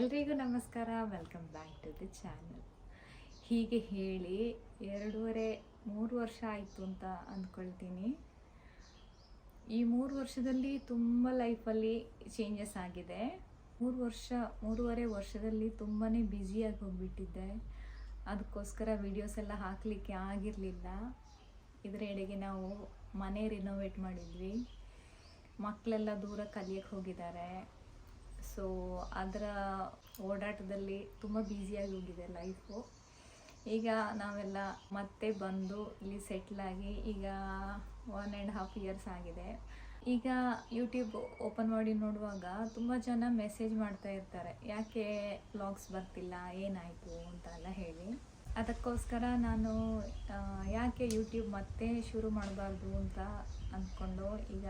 ಎಲ್ರಿಗೂ ನಮಸ್ಕಾರ. Welcome back to the channel. ಹೀಗೆ ಹೇಳಿ 2.5-3 ವರ್ಷ ಆಯಿತು ಅಂತ ಅಂದ್ಕೊಳ್ತೀನಿ. ಈ 3 ವರ್ಷದಲ್ಲಿ ತುಂಬ ಲೈಫಲ್ಲಿ ಚೇಂಜಸ್ ಆಗಿದೆ. 3.5 ವರ್ಷದಲ್ಲಿ ತುಂಬಾ ಬ್ಯುಸಿಯಾಗಿ ಹೋಗಿಬಿಟ್ಟಿದ್ದೆ. ಅದಕ್ಕೋಸ್ಕರ ವೀಡಿಯೋಸ್ ಎಲ್ಲ ಹಾಕಲಿಕ್ಕೆ ಆಗಿರಲಿಲ್ಲ. ಇದರ ಎಡೆಗೆ ನಾವು ಮನೆ ರಿನೋವೇಟ್ ಮಾಡಿದ್ವಿ. ಮಕ್ಕಳೆಲ್ಲ ದೂರ ಕಲಿಯಕ್ಕೆ ಹೋಗಿದ್ದಾರೆ. ಸೊ ಅದರ ಓಡಾಟದಲ್ಲಿ ತುಂಬ ಬ್ಯುಸಿಯಾಗಿ ಹೋಗಿದೆ ಲೈಫು. ಈಗ ನಾವೆಲ್ಲ ಮತ್ತೆ ಬಂದು ಇಲ್ಲಿ ಸೆಟ್ಲಾಗಿ ಈಗ 1.5 ಇಯರ್ಸ್ ಆಗಿದೆ. ಈಗ ಯೂಟ್ಯೂಬ್ ಓಪನ್ ಮಾಡಿ ನೋಡುವಾಗ ತುಂಬ ಜನ ಮೆಸೇಜ್ ಮಾಡ್ತಾ ಇರ್ತಾರೆ, ಯಾಕೆ ವ್ಲಾಗ್ಸ್ ಬರ್ತಿಲ್ಲ, ಏನಾಯಿತು ಅಂತೆಲ್ಲ ಹೇಳಿ. ಅದಕ್ಕೋಸ್ಕರ ನಾನು ಯಾಕೆ ಯೂಟ್ಯೂಬ್ ಮತ್ತೆ ಶುರು ಮಾಡಬಾರ್ದು ಅಂತ ಅಂದ್ಕೊಂಡು ಈಗ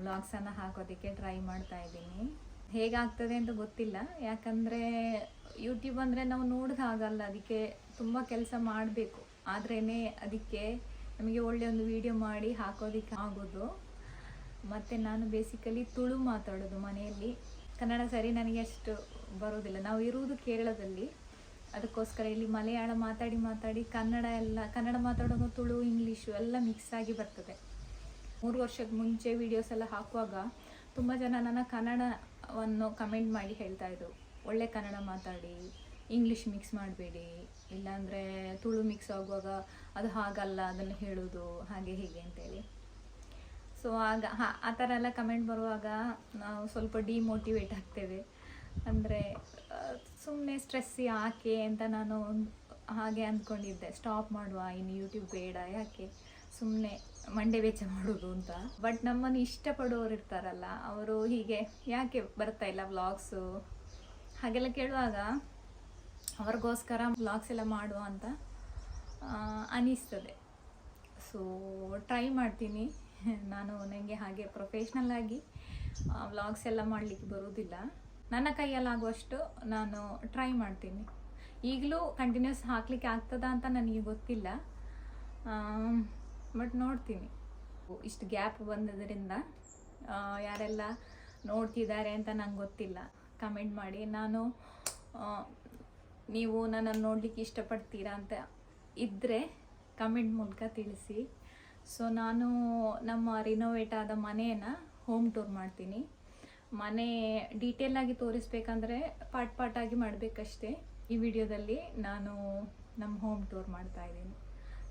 ವ್ಲಾಗ್ಸನ್ನು ಹಾಕೋದಕ್ಕೆ ಟ್ರೈ ಮಾಡ್ತಾ ಇದ್ದೀನಿ. ಹೇಗಾಗ್ತದೆ ಅಂತ ಗೊತ್ತಿಲ್ಲ, ಯಾಕಂದರೆ ಯೂಟ್ಯೂಬ್ ಅಂದರೆ ನಾವು ನೋಡಿದ ಹಾಗಲ್ಲ, ಅದಕ್ಕೆ ತುಂಬ ಕೆಲಸ ಮಾಡಬೇಕು. ಆದ್ರೇ ಅದಕ್ಕೆ ನಮಗೆ ಒಳ್ಳೆಯ ಒಂದು ವಿಡಿಯೋ ಮಾಡಿ ಹಾಕೋದಕ್ಕೆ ಆಗೋದು. ಮತ್ತು ನಾನು ಬೇಸಿಕಲಿ ತುಳು ಮಾತಾಡೋದು ಮನೆಯಲ್ಲಿ. ಕನ್ನಡ ಸರಿ ನನಗೆ ಅಷ್ಟು ಬರೋದಿಲ್ಲ. ನಾವು ಇರುವುದು ಕೇರಳದಲ್ಲಿ, ಅದಕ್ಕೋಸ್ಕರ ಇಲ್ಲಿ ಮಲಯಾಳ ಮಾತಾಡಿ ಕನ್ನಡ ಮಾತಾಡೋದು ತುಳು ಇಂಗ್ಲೀಷು ಎಲ್ಲ ಮಿಕ್ಸ್ ಆಗಿ ಬರ್ತದೆ. 3 ವರ್ಷದ ಮುಂಚೆ ವೀಡಿಯೋಸ್ ಎಲ್ಲ ಹಾಕುವಾಗ ತುಂಬ ಜನ ನನ್ನ ಕನ್ನಡವನ್ನು ಕಮೆಂಟ್ ಮಾಡಿ ಹೇಳ್ತಾಯಿದ್ರು, ಒಳ್ಳೆ ಕನ್ನಡ ಮಾತಾಡಿ, ಇಂಗ್ಲೀಷ್ ಮಿಕ್ಸ್ ಮಾಡಬೇಡಿ, ಇಲ್ಲಾಂದರೆ ತುಳು ಮಿಕ್ಸ್ ಆಗುವಾಗ ಅದು ಹಾಗಲ್ಲ ಅದನ್ನು ಹೇಳೋದು ಹಾಗೆ ಹೀಗೆ ಅಂತೇಳಿ. ಸೊ ಆಗ ಆ ಥರ ಎಲ್ಲ ಕಮೆಂಟ್ ಬರುವಾಗ ನಾವು ಸ್ವಲ್ಪ ಡಿಮೋಟಿವೇಟ್ ಆಗ್ತೇವೆ. ಅಂದರೆ ಸುಮ್ಮನೆ ಸ್ಟ್ರೆಸ್ ಯಾಕೆ ಅಂತ ನಾನು ಹಾಗೆ ಅಂದ್ಕೊಂಡಿದ್ದೆ, ಸ್ಟಾಪ್ ಮಾಡುವ, ಇನ್ನು ಯೂಟ್ಯೂಬ್ ಬೇಡ, ಯಾಕೆ ಸುಮ್ಮನೆ ಮಂಡೆ ವೆಚ್ಚ ಮಾಡೋದು ಅಂತ. ಬಟ್ ನಮ್ಮನ್ನು ಇಷ್ಟಪಡೋರು ಇರ್ತಾರಲ್ಲ, ಅವರು ಹೀಗೆ ಯಾಕೆ ಬರ್ತಾ ಇಲ್ಲ ವ್ಲಾಗ್ಸು ಹಾಗೆಲ್ಲ ಕೇಳುವಾಗ ಅವ್ರಿಗೋಸ್ಕರ ವ್ಲಾಗ್ಸ್ ಎಲ್ಲ ಮಾಡುವ ಅಂತ ಅನ್ನಿಸ್ತದೆ. ಸೊ ಟ್ರೈ ಮಾಡ್ತೀನಿ ನಾನು. ನನಗೆ ಹಾಗೆ ಪ್ರೊಫೆಷ್ನಲ್ಲಾಗಿ ವ್ಲಾಗ್ಸ್ ಎಲ್ಲ ಮಾಡಲಿಕ್ಕೆ ಬರೋದಿಲ್ಲ. ನನ್ನ ಕೈಯಲ್ಲಾಗುವಷ್ಟು ನಾನು ಟ್ರೈ ಮಾಡ್ತೀನಿ. ಈಗಲೂ ಕಂಟಿನ್ಯೂಸ್ ಹಾಕಲಿಕ್ಕೆ ಆಗ್ತದಾ ಅಂತ ನನಗೆ ಗೊತ್ತಿಲ್ಲ, ಬಟ್ ನೋಡ್ತೀನಿ. ಇಷ್ಟು ಗ್ಯಾಪ್ ಬಂದದ್ರಿಂದ ಯಾರೆಲ್ಲ ನೋಡ್ತಿದ್ದಾರೆ ಅಂತ ನಂಗೆ ಗೊತ್ತಿಲ್ಲ, ಕಮೆಂಟ್ ಮಾಡಿ. ನೀವು ನನ್ನನ್ನು ನೋಡಲಿಕ್ಕೆ ಇಷ್ಟಪಡ್ತೀರಾ ಅಂತ ಇದ್ದರೆ ಕಮೆಂಟ್ ಮೂಲಕ ತಿಳಿಸಿ. ಸೊ ನಾನು ನಮ್ಮ ರಿನೋವೇಟ್ ಆದ ಮನೆಯನ್ನು ಹೋಮ್ ಟೂರ್ ಮಾಡ್ತೀನಿ. ಮನೆ ಡೀಟೇಲಾಗಿ ತೋರಿಸ್ಬೇಕಂದ್ರೆ ಪಾರ್ಟ್ ಮಾಡಬೇಕಷ್ಟೇ. ಈ ವಿಡಿಯೋದಲ್ಲಿ ನಾನು ನಮ್ಮ ಹೋಮ್ ಟೂರ್ ಮಾಡ್ತಾ ಇದ್ದೀನಿ.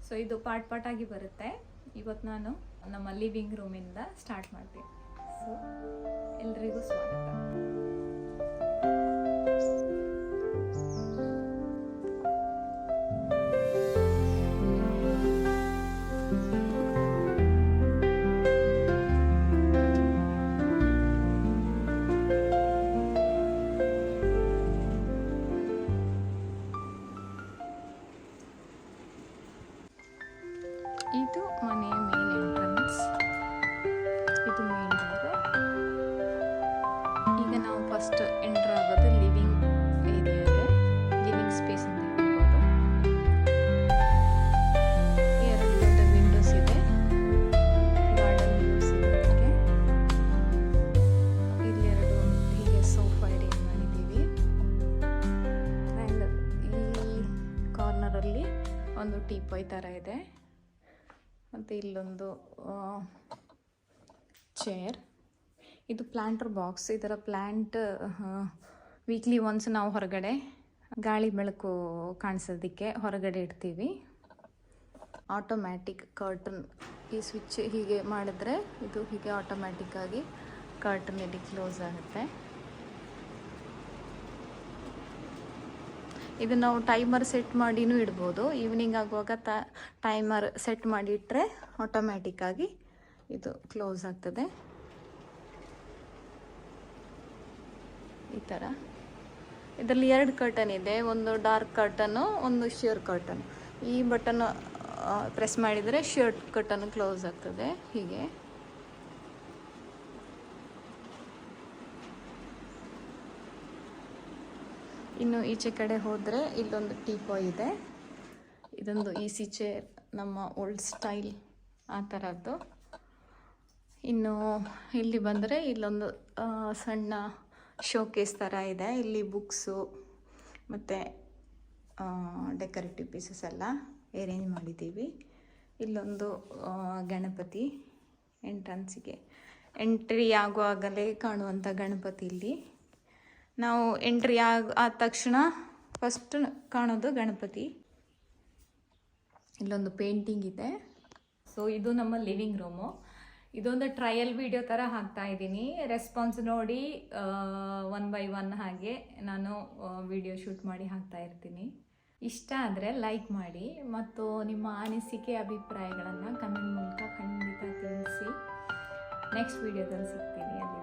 ಸೊ ಇದು ಪಾರ್ಟ್ ಆಗಿ ಬರುತ್ತೆ. ಇವತ್ತು ನಾನು ನಮ್ಮ ಲಿವಿಂಗ್ ರೂಮಿಂದ ಸ್ಟಾರ್ಟ್ ಮಾಡ್ತೀನಿ. ಸೊ ಎಲ್ರಿಗೂ ಸ್ವಾಗತ. ಇದು ಮನೆಯ ಮೇನ್ ಎಂಟ್ರನ್ಸ್, ಇದು ಮೇನ್ ಡೋರು. ಈಗ ನಾವು ಫಸ್ಟ್ ಎಂಟ್ರ್ ಆಗೋದು ಲಿವಿಂಗ್ ಏರಿಯಾಗೆ, ಲಿವಿಂಗ್ ಸ್ಪೇಸ್ ಅಂತ ಹೇಳ್ಬೋದು. 2 ದೊಡ್ಡ ವಿಂಡೋಸ್ ಇದೆ, ಗಾರ್ಡನ್ ವ್ಯೂಸ್ ಇದೆ. ಇಲ್ಲಿ 2 ಹೀಗೆ ಸೋಫಾ ಅರೇಂಜ್ ಮಾಡಿದ್ದೀವಿ. ಆ್ಯಂಡ್ ಈ ಕಾರ್ನರಲ್ಲಿ ಒಂದು ಟೀಪಾಯ್ ಥರ ಇದೆ, ಮತ್ತು ಇಲ್ಲೊಂದು ಚೇರ್. ಇದು ಪ್ಲಾಂಟರ್ ಬಾಕ್ಸ್. ಇದರ ಪ್ಲ್ಯಾಂಟ್ ವೀಕ್ಲಿ ಒನ್ಸ್ ನಾವು ಹೊರಗಡೆ ಗಾಳಿ ಬೆಳಕು ಕಾಣಿಸೋದಕ್ಕೆ ಹೊರಗಡೆ ಇಡ್ತೀವಿ. ಆಟೋಮ್ಯಾಟಿಕ್ ಕರ್ಟನ್, ಈ ಸ್ವಿಚ್ ಹೀಗೆ ಮಾಡಿದ್ರೆ ಇದು ಹೀಗೆ ಆಟೋಮ್ಯಾಟಿಕ್ಕಾಗಿ ಕರ್ಟನ್ ಇಲ್ಲಿ ಕ್ಲೋಸ್ ಆಗುತ್ತೆ. ಇದು ನಾವು ಟೈಮರ್ ಸೆಟ್ ಮಾಡಿನೂ ಇಡ್ಬೋದು. ಈವ್ನಿಂಗ್ ಆಗುವಾಗ ಟೈಮರ್ ಸೆಟ್ ಮಾಡಿ ಇಟ್ಟರೆ ಆಟೋಮ್ಯಾಟಿಕ್ಕಾಗಿ ಇದು ಕ್ಲೋಸ್ ಆಗ್ತದೆ. ಈ ಥರ ಇದರಲ್ಲಿ 2 ಕರ್ಟನ್ ಇದೆ, ಒಂದು ಡಾರ್ಕ್ ಕರ್ಟನ್ನು, ಒಂದು ಶಿಯರ್ ಕರ್ಟನ್. ಈ ಬಟನ್ ಪ್ರೆಸ್ ಮಾಡಿದರೆ ಶಿಯರ್ ಕರ್ಟನ್ ಕ್ಲೋಸ್ ಆಗ್ತದೆ ಹೀಗೆ. ಇನ್ನು ಈಚೆ ಕಡೆ ಹೋದರೆ ಇಲ್ಲೊಂದು ಟೀಪಾಯ್ ಇದೆ. ಇದೊಂದು ಈಸಿ ಚೇರ್, ನಮ್ಮ ಓಲ್ಡ್ ಸ್ಟೈಲ್ ಆ ಥರದ್ದು. ಇನ್ನು ಇಲ್ಲಿ ಬಂದರೆ ಇಲ್ಲೊಂದು ಸಣ್ಣ ಶೋಕೇಸ್ ಥರ ಇದೆ. ಇಲ್ಲಿ ಬುಕ್ಸು ಮತ್ತು ಡೆಕೋರೇಟಿವ್ ಪೀಸಸ್ ಎಲ್ಲ ಅರೇಂಜ್ ಮಾಡಿದ್ದೀವಿ. ಇಲ್ಲೊಂದು ಗಣಪತಿ ಎಂಟ್ರೆನ್ಸಿಗೆ ಎಂಟ್ರಿ ಆಗುವಾಗಲೇ ಕಾಣುವಂಥ ಗಣಪತಿ. ಇಲ್ಲಿ ನಾವು ಎಂಟ್ರಿ ಆದ ತಕ್ಷಣ ಫಸ್ಟ್ ಕಾಣೋದು ಗಣಪತಿ. ಇಲ್ಲೊಂದು ಪೇಂಟಿಂಗ್ ಇದೆ. ಸೊ ಇದು ನಮ್ಮ ಲಿವಿಂಗ್ ರೂಮು. ಇದೊಂದು ಟ್ರಯಲ್ ವಿಡಿಯೋ ಥರ ಹಾಕ್ತಾ ಇದ್ದೀನಿ. ರೆಸ್ಪಾನ್ಸ್ ನೋಡಿ 1 by 1 ಹಾಗೆ ನಾನು ವಿಡಿಯೋ ಶೂಟ್ ಮಾಡಿ ಹಾಕ್ತಾ ಇರ್ತೀನಿ. ಇಷ್ಟ ಆದರೆ ಲೈಕ್ ಮಾಡಿ ಮತ್ತು ನಿಮ್ಮ ಅನಿಸಿಕೆ ಅಭಿಪ್ರಾಯಗಳನ್ನು ಕಮೆಂಟ್ ಮೂಲಕ ಖಂಡಿತ ತಿಳಿಸಿ. ನೆಕ್ಸ್ಟ್ ವಿಡಿಯೋದಲ್ಲಿ ಸಿಗ್ತೀನಿ. ಅಲ್ಲಿ